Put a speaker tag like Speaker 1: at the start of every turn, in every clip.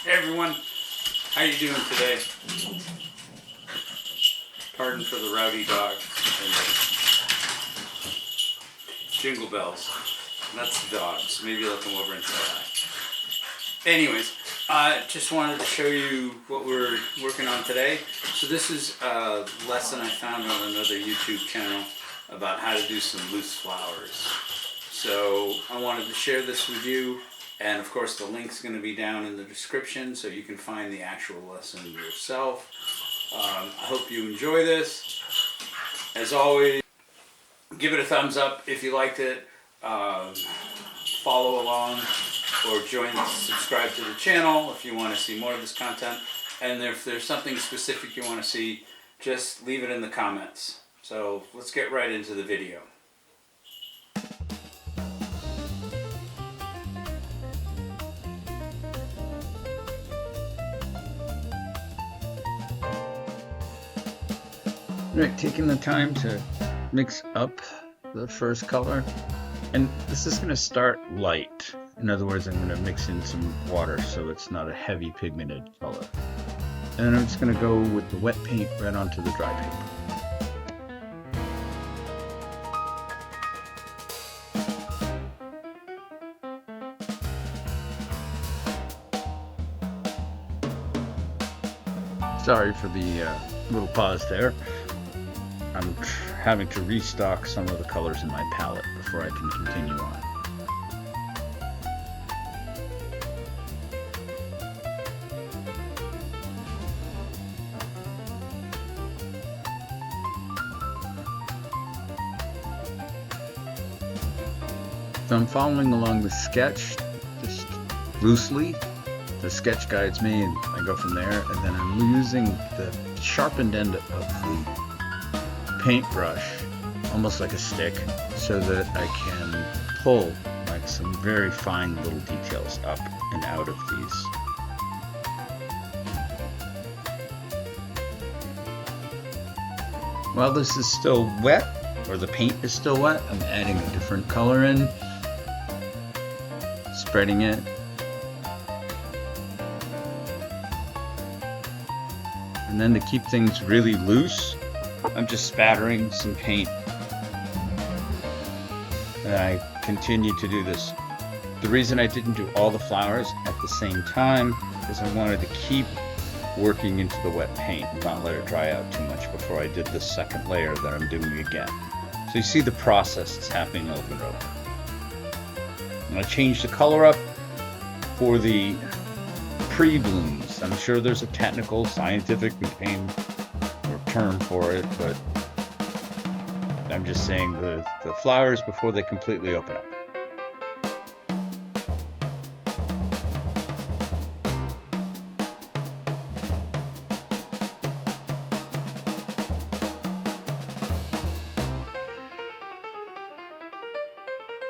Speaker 1: Hey everyone, how you doing today? Pardon for the rowdy dog and the jingle bells. That's the dogs. Maybe they'll come over and say hi. Anyways, I just wanted to show you what we're working on today. So this is a lesson I found on another YouTube channel about how to do some loose flowers. So I wanted to share this with you, and of course the link's going to be down in the description so you can find the actual lesson yourself. I hope you enjoy this. As always, give it a thumbs up if you liked it. Follow along or subscribe to the channel if you want to see more of this content. And if there's something specific you want to see, just leave it in the comments. So let's get right into the video. Right, taking the time to mix up the first color, and this is going to start light. In other words, I'm going to mix in some water so it's not a heavy pigmented color. And then I'm just going to go with the wet paint right onto the dry paper. Sorry for the little pause there. I'm having to restock some of the colors in my palette before I can continue on. So I'm following along the sketch, just loosely. The sketch guides me and I go from there, and then I'm using the sharpened end of the paintbrush, almost like a stick, so that I can pull like some very fine little details up and out of these. While this is still wet, or the paint is still wet, I'm adding a different color in, spreading it. And then to keep things really loose, I'm just spattering some paint. And I continue to do this. The reason I didn't do all the flowers at the same time is I wanted to keep working into the wet paint and not let it dry out too much before I did the second layer that I'm doing again. So you see the process is happening over and over. I'm going to change the color up for the pre-blooms. I'm sure there's a technical, scientific name or term for it, but I'm just saying the flowers before they completely open up.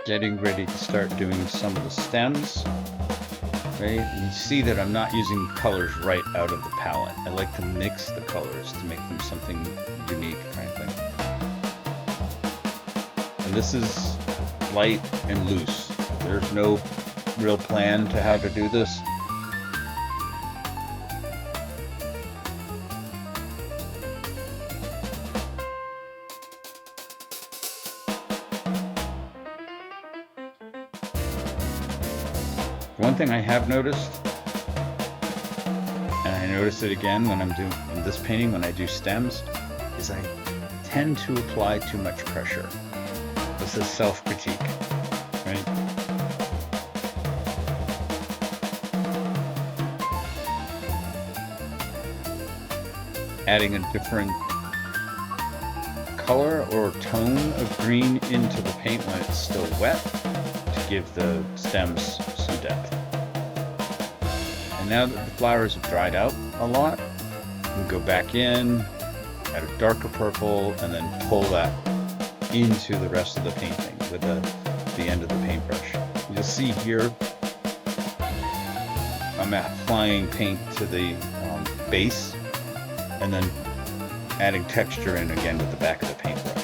Speaker 1: Getting ready to start doing some of the stems. Right? You see that I'm not using colors right out of the palette. I like to mix the colors to make them something unique, frankly. And this is light and loose. There's no real plan to how to do this. One thing I have noticed, and I notice it again when I'm doing in this painting, when I do stems, is I tend to apply too much pressure. This is self-critique, right? Adding a different color or tone of green into the paint when it's still wet to give the stems some depth. And now that the flowers have dried out a lot, you can go back in, add a darker purple, and then pull that into the rest of the painting with the end of the paintbrush. You'll see here, I'm applying paint to the base, and then adding texture in again with the back of the paintbrush.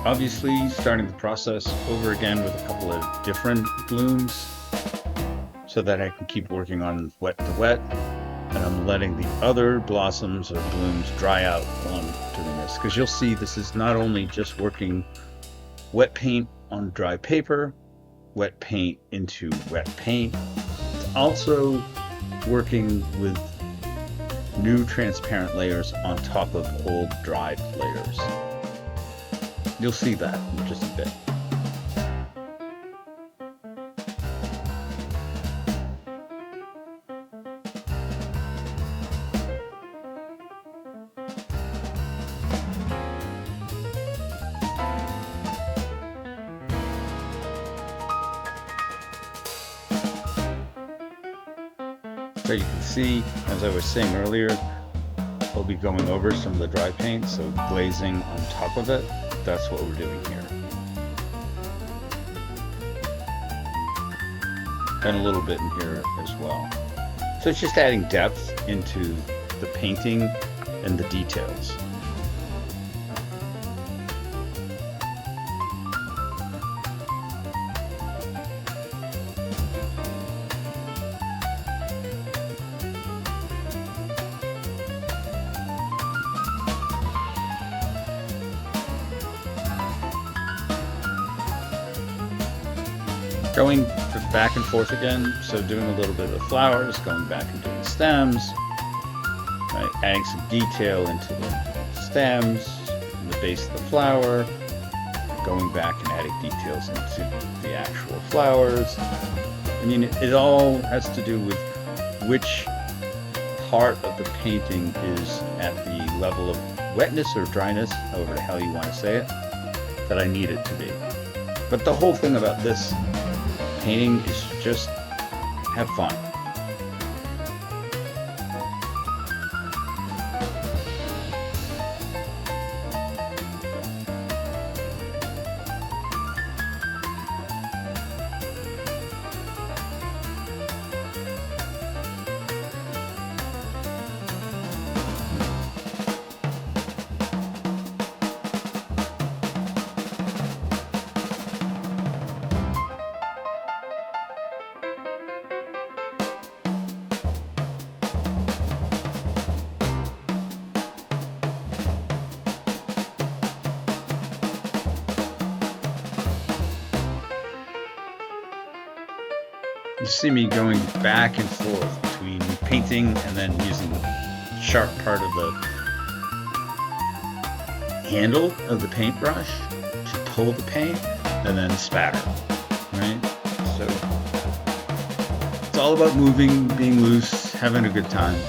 Speaker 1: Obviously, starting the process over again with a couple of different blooms so that I can keep working on wet to wet. And I'm letting the other blossoms or blooms dry out while I'm doing this, because you'll see this is not only just working wet paint on dry paper, wet paint into wet paint, it's also working with new transparent layers on top of old dried layers. You'll see that in just a bit. So you can see, as I was saying earlier, I'll be going over some of the dry paint, so glazing on top of it. That's what we're doing here. And a little bit in here as well. So it's just adding depth into the painting and the details. Going back and forth again, so doing a little bit of the flowers, going back and doing stems, right? Adding some detail into the stems, the base of the flower, going back and adding details into the actual flowers. I mean, it all has to do with which part of the painting is at the level of wetness or dryness, however the hell you want to say it, that I need it to be. But the whole thing about this painting is just have fun. You see me going back and forth between painting and then using the sharp part of the handle of the paintbrush to pull the paint and then spatter, right? So it's all about moving, being loose, having a good time.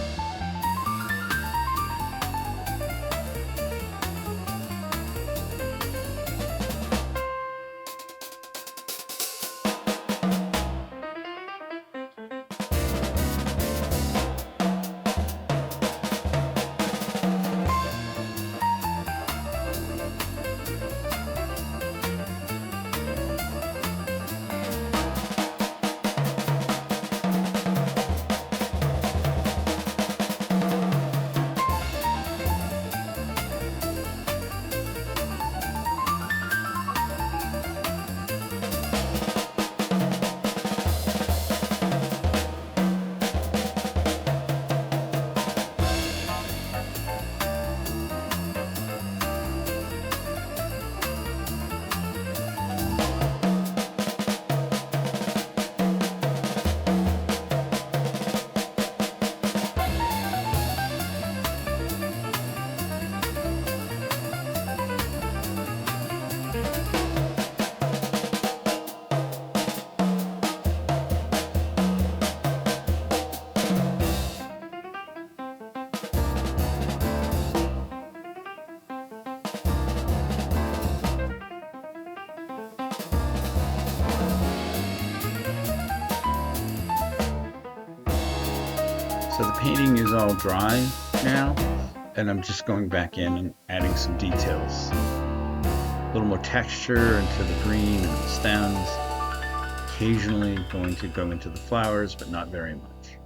Speaker 1: So the painting is all dry now, and I'm just going back in and adding some details. A little more texture into the green and the stems. Occasionally going to go into the flowers, but not very much.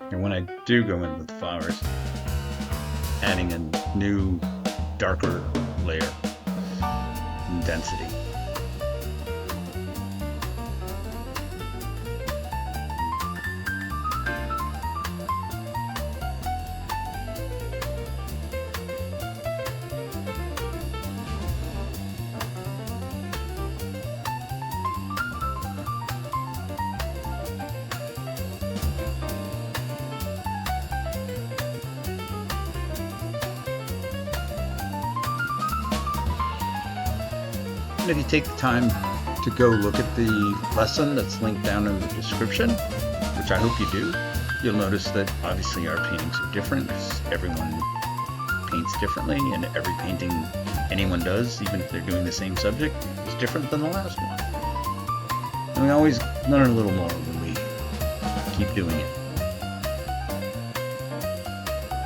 Speaker 1: And when I do go in with the flowers, adding a new darker layer and density. And if you take the time to go look at the lesson that's linked down in the description, which I hope you do, you'll notice that obviously our paintings are different. Everyone paints differently, and every painting anyone does, even if they're doing the same subject, is different than the last one. And we always learn a little more when we keep doing it.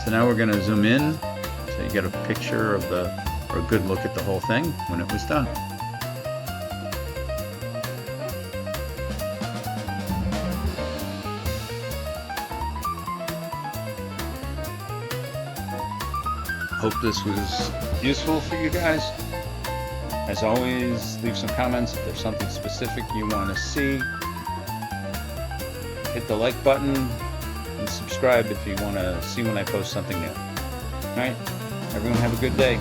Speaker 1: So now we're going to zoom in so you get a picture of or a good look at the whole thing when it was done. Hope this was useful for you guys. As always, leave some comments if there's something specific you want to see. Hit the like button and subscribe if you want to see when I post something new. Alright, everyone have a good day.